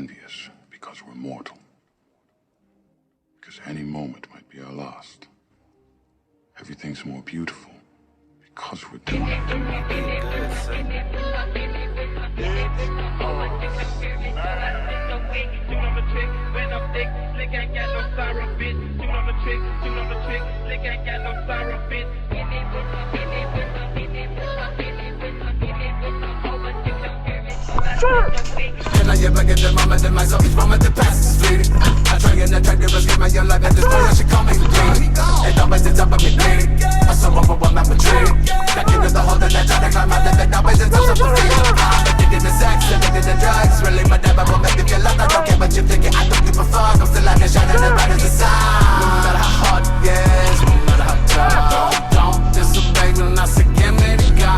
envious because we're mortal. Because any moment might be our last. Everything's more beautiful because we're done. Can I ever get the moment that myself each moment that passes is fleeting? I try and attract the escape my young life at this point. I should call me bleeding. And always the top of me bleeding. I suffer for one I'm retreating. Back into the hole that I try to climb out of it. Always the top of the feet. Addicted to sex, addicted to drugs. Really, my never will make me feel love. I don't care what you think. I don't give a fuck. I'm still out there shining as bright as the sun. No matter how hard it gets, no matter how tough. Don't disobey when I say give me the gun.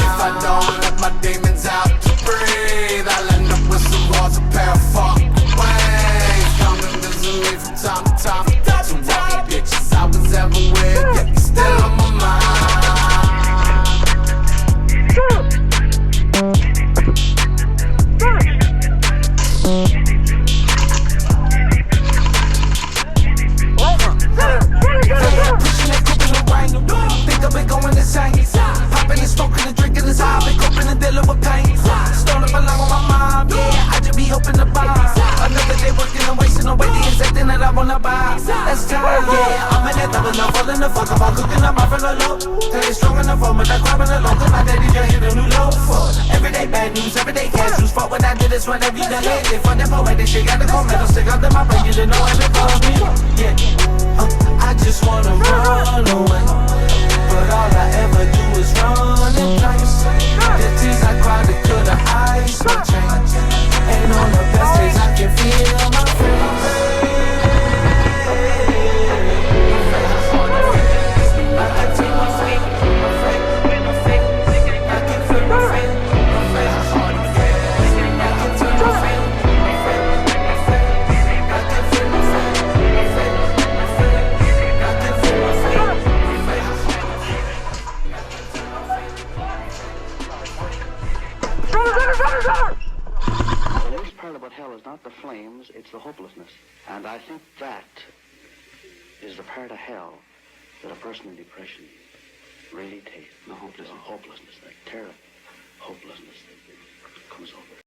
If I don't let my demons out to breathe, I'll end up with some walls, a pair of fuck wings. Come and visit me from time to time. So what bitches I was ever with, yeah, you're still on my mind. Pushing and cooking the rain. Think I've been going insane. Popping and smoking and drinking this high. Been coping and dealing with pain. Stolen along on my mind, yeah. I just be hoping to buy another day working and wasting away the exact thing that I wanna buy. That's time, yeah. I'm in it, double up, falling the fuck about cooking up my fellow low. Till they strong enough for me, like grabbing along. Cause my daddy just hit a new low for everyday bad news, everyday cash news. Fuck when I did this one every day. They fund that poetic shit, got the cold metal stick out to my brain. You didn't know it for me, yeah. I just wanna run away, but all I ever do is run in place. The tears I cried, they could've iced my chains. And on the best days I can feel my face. The worst part about hell is not the flames, it's the hopelessness. And I think that is the part of hell that a person in depression really takes. The hopelessness, that terror, hopelessness that comes over.